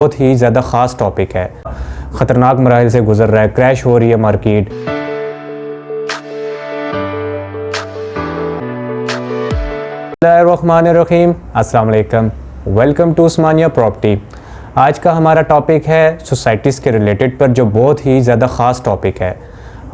बहुत ही ज़्यादा ख़ास टॉपिक है। ख़तरनाक मराहिल से गुजर रहा है, क्रैश हो रही है मार्केट। बिस्मिल्लाहिर्रहमानिर्रहीम, अस्सलाम वालेकुम, वेलकम टू उस्मानिया प्रॉपर्टी। आज का हमारा टॉपिक है सोसाइटीज़ के रिलेटेड पर, जो बहुत ही ज़्यादा ख़ास टॉपिक है।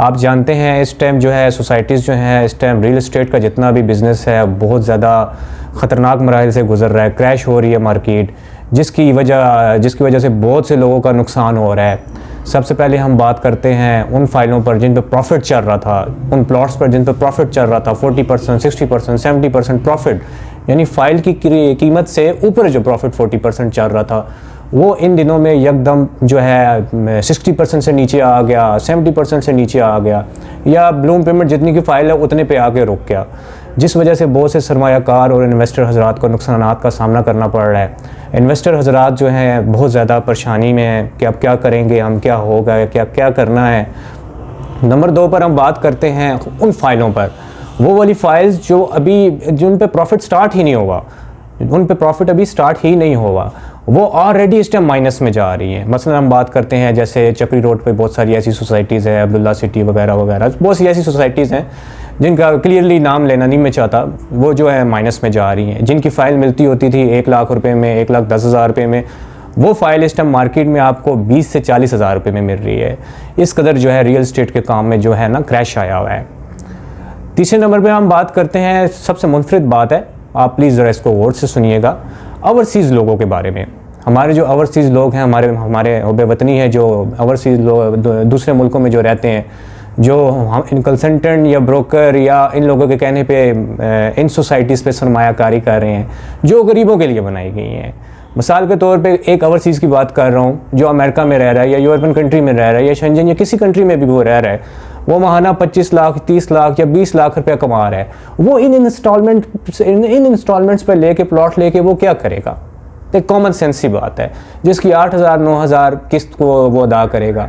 आप जानते हैं इस टाइम जो है सोसाइटीज़ जो हैं, इस टाइम रियल इस्टेट का जितना भी बिज़नेस है बहुत ज़्यादा ख़तरनाक मराहिल से गुजर रहा है, क्रैश हो रही है मार्केट, जिसकी वजह से बहुत से लोगों का नुकसान हो रहा है। सबसे पहले हम बात करते हैं उन फाइलों पर जिन पर प्रॉफिट चल रहा था, उन प्लॉट्स पर जिन पर प्रॉफिट चल रहा था, 40%, 60%, 70% प्रॉफिट, यानी फ़ाइल की कीमत से ऊपर जो प्रॉफिट 40% चल रहा था, वो इन दिनों में यकदम जो है 60% से नीचे आ गया, 70% से नीचे आ गया, या ब्लूम पेमेंट जितनी की फ़ाइल है उतने पे आके रुक गया, जिस वजह से बहुत से सरमायाकार और इन्वेस्टर हजरात को नुकसानात का सामना करना पड़ रहा है। इन्वेस्टर हजरात जो हैं बहुत ज़्यादा परेशानी में हैं कि अब क्या करेंगे, हम क्या होगा, क्या करना है। नंबर 2 पर हम बात करते हैं उन फाइलों पर, वो वाली फ़ाइल्स जो अभी जिन पे प्रॉफिट स्टार्ट ही नहीं होगा, उन पे प्रॉफिट अभी स्टार्ट ही नहीं होगा, वो ऑलरेडी इस टाइम माइनस में जा रही हैं। मसलन हम बात करते हैं जैसे चक्री रोड पे बहुत सारी ऐसी सोसाइटीज़ हैं, अब्दुल्ला सिटी वगैरह वगैरह, बहुत सी ऐसी सोसाइटीज़ हैं जिनका क्लियरली नाम लेना नहीं मैं चाहता, वो जो है माइनस में जा रही हैं। जिनकी फ़ाइल मिलती होती थी 1 लाख रुपये में, 1,10,000 रुपये में, वो फ़ाइल इस टाइम मार्केट में आपको 20 से 40 हज़ार रुपये में मिल रही है। इस कदर जो है रियल इस्टेट के काम में जो है ना क्रैश आया हुआ है। तीसरे नंबर पे हम बात करते हैं, सबसे मुनफरिद बात है, आप प्लीज़ ज़रा इसको गौर से सुनिएगा, ओवरसीज़ लोगों के बारे में। हमारे जो ओवरसीज़ लोग हैं, हमारे हुब्बे वतनी हैं जो ओवरसीज़ लोग दूसरे मुल्कों में जो रहते हैं, जो हम इन कंसल्टेंट या ब्रोकर या इन लोगों के कहने पे इन सोसाइटीज़ पे सरमायाकारी कर रहे हैं जो गरीबों के लिए बनाई गई हैं। मिसाल के तौर पे एक ओवरसीज़ की बात कर रहा हूँ जो अमेरिका में रह रहा है या यूरोपियन कंट्री में रह रहा है या शेंजन या किसी कंट्री में भी वो रह रहा है, वो माहाना 25 लाख, 30 लाख या 20 लाख रुपया कमा रहा है। वो इन इंस्टॉलमेंट्स पर लेके प्लॉट लेके वो क्या करेगा? एक कॉमन सेंस सी बात है, जिसकी 8,000 9,000 किस्त को वो अदा करेगा।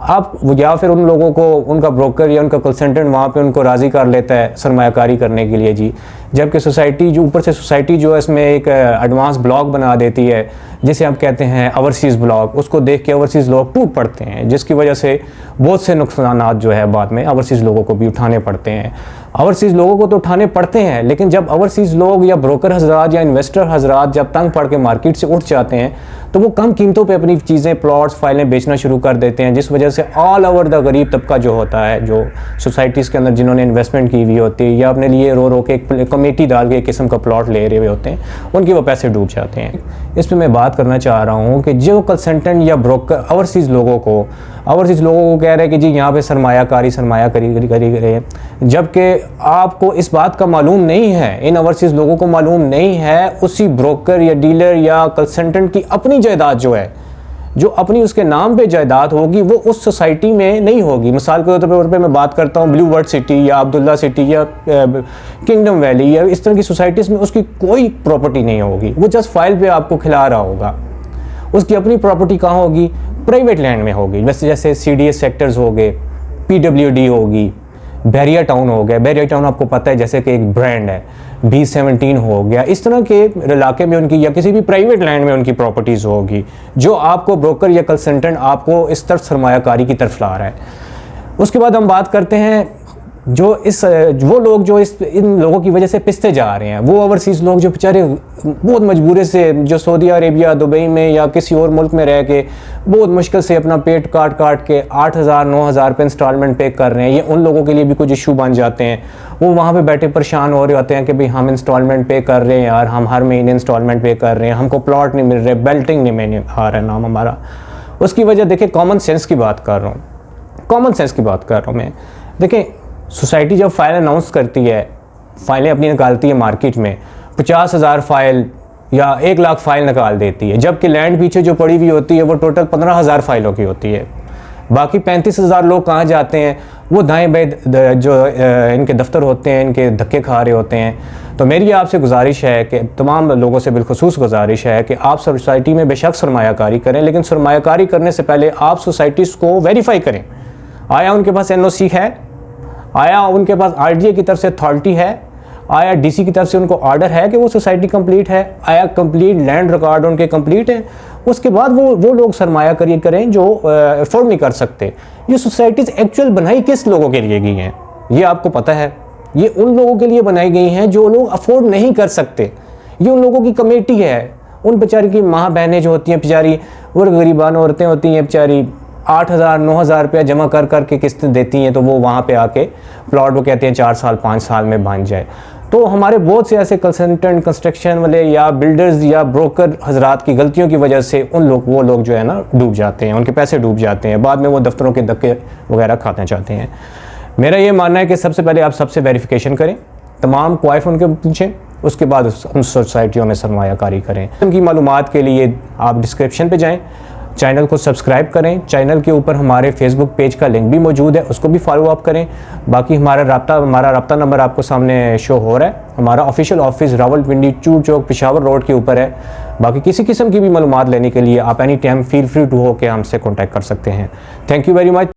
आप या फिर उन लोगों को उनका ब्रोकर या उनका कंसल्टेंट वहाँ पे उनको राज़ी कर लेता है सरमायाकारी करने के लिए जी, जबकि सोसाइटी जो ऊपर से सोसाइटी जो है इसमें एक एडवांस ब्लॉक बना देती है जिसे हम कहते हैं ओवरसीज़ ब्लॉक। उसको देख के ओवरसीज़ लोग टूट पड़ते हैं, जिसकी वजह से बहुत से नुकसानात जो है बाद में ओवरसीज़ लोगों को भी उठाने पड़ते हैं। ओवरसीज़ लोगों को तो उठाने पड़ते हैं, लेकिन जब ओवरसीज़ लोग या ब्रोकर हजरात या इन्वेस्टर हजरात जब तंग पड़ के मार्केट से उठ जाते हैं तो वो कम कीमतों पे अपनी चीज़ें, प्लॉट्स, फाइलें बेचना शुरू कर देते हैं, जिस वजह से ऑल ओवर द गरीब तबका जो होता है, जो सोसाइटीज़ के अंदर जिन्होंने इन्वेस्टमेंट की हुई होती है या अपने लिए रो रो के एक कमेटी डाल के एक किस्म का प्लॉट ले रहे हुए होते हैं, उनके वो पैसे डूब जाते हैं। इस पर मैं बात करना चाह रहा हूँ कि जो कंसल्टेंट या ब्रोकर ओवरसीज़ लोगों को कह रहे हैं कि जी यहाँ पे सरमायाकारी करी रहे हैं, जबकि आपको इस बात का मालूम नहीं है, इन ओवरसीज़ लोगों को मालूम नहीं है उसी ब्रोकर या डीलर या कंसल्टेंट की अपनी जायदाद जो है, जो अपनी उसके नाम पे जायदाद होगी, वो उस सोसाइटी में नहीं होगी। मिसाल के तौर पे मैं बात करता हूँ ब्लू वर्ड सिटी या अब्दुल्ला सिटी या किंगडम वैली या इस तरह की सोसाइटीज़ में उसकी कोई प्रॉपर्टी नहीं होगी, वो जस्ट फाइल पे आपको खिला रहा होगा। उसकी अपनी प्रॉपर्टी कहाँ होगी? प्राइवेट लैंड में होगी। जैसे CDS सेक्टर्स हो गए, PWD होगी, बैरिया टाउन हो गया। बैरिया टाउन आपको पता है जैसे कि एक ब्रांड है, B17 हो गया। इस तरह के इलाके में उनकी या किसी भी प्राइवेट लैंड में उनकी प्रॉपर्टीज़ होगी, जो आपको ब्रोकर या कंसल्टेंट आपको इस तरफ सरमायाकारी की तरफ ला रहा है। उसके बाद हम बात करते हैं वो लोग जो इन लोगों की वजह से पिसते जा रहे हैं, वो ओवरसीज़ लोग जो बेचारे बहुत मजबूरी से, जो सऊदी अरेबिया, दुबई में या किसी और मुल्क में रह के बहुत मुश्किल से अपना पेट काट के 8,000 9,000 रुपये इंस्टॉलमेंट पे कर रहे हैं, ये उन लोगों के लिए भी कुछ इशू बन जाते हैं। वो वहाँ पे बैठे परेशान हो रहे होते हैं कि भाई हम इंस्टॉलमेंट पे कर रहे हैं यार, हम हर महीने इंस्टॉलमेंट पे कर रहे हैं, हमको प्लॉट नहीं मिल रहे, बेल्टिंग नहीं आ रहा है नाम हमारा। उसकी वजह देखिए कॉमन सेंस की बात कर रहा हूँ, मैं। देखिए सोसाइटी जब फाइल अनाउंस करती है, फाइलें अपनी निकालती है मार्केट में, 50,000 फाइल या 1 लाख फाइल निकाल देती है, जबकि लैंड पीछे जो पड़ी हुई होती है वो टोटल 15,000 फाइलों की होती है। बाकी 35,000 लोग कहाँ जाते हैं? वो दाएं बाएं जो इनके दफ्तर होते हैं, इनके धक्के खा रहे होते हैं। तो मेरी आपसे गुजारिश है कि तमाम लोगों से बिलखुसूस गुजारिश है कि आप सोसाइटी में बेशक सरमायाकारी करें, लेकिन सरमायाकारी करने से पहले आप सोसाइटीज़ को वेरीफाई करें। आया उनके पास NOC है? आया उनके पास RDA की तरफ से अथॉरिटी है? आया डीसी की तरफ से उनको ऑर्डर है कि वो सोसाइटी कंप्लीट है, आया कंप्लीट लैंड रिकॉर्ड उनके कंप्लीट हैं, उसके बाद वो लोग सरमाया करें जो अफोर्ड नहीं कर सकते। ये सोसाइटीज़ एक्चुअल बनाई किस लोगों के लिए गई हैं ये आपको पता है? ये उन लोगों के लिए बनाई गई हैं जो लोग अफोर्ड नहीं कर सकते। ये उन लोगों की कमेटी है, उन बेचारी की माँ बहनें जो होती हैं बेचारी, वो गरीबान औरतें होती हैं बेचारी, 8,000-9,000 रुपया जमा कर करके किस्तें देती हैं, तो वो वहाँ पे आके प्लॉट वो कहते हैं 4 साल 5 साल में बन जाए। तो हमारे बहुत से ऐसे कंसल्टेंट कंस्ट्रक्शन वाले या बिल्डर्स या ब्रोकर हजरात की गलतियों की वजह से वो लोग जो है ना डूब जाते हैं, उनके पैसे डूब जाते हैं, बाद में वो दफ्तरों के धक्के वगैरह खाना चाहते हैं। मेरा ये मानना है कि सबसे पहले आप सबसे वेरिफिकेशन करें, तमाम क्वाइफ उनके पूछें, उसके बाद उन सोसाइटियों में सरमायाकारी करें। उनकी मालूमात के लिए आप डिस्क्रिप्शन पे जाएं, चैनल को सब्सक्राइब करें, चैनल के ऊपर हमारे फेसबुक पेज का लिंक भी मौजूद है, उसको भी फॉलो अप करें। बाकी हमारा रब्ता नंबर आपको सामने शो हो रहा है। हमारा ऑफिशियल ऑफिस रावलपिंडी चूर चौक पेशावर रोड के ऊपर है। बाकी किसी किस्म की भी मालूमात लेने के लिए आप any time feel free to हो के हमसे कॉन्टैक्ट कर सकते हैं। Thank you very much.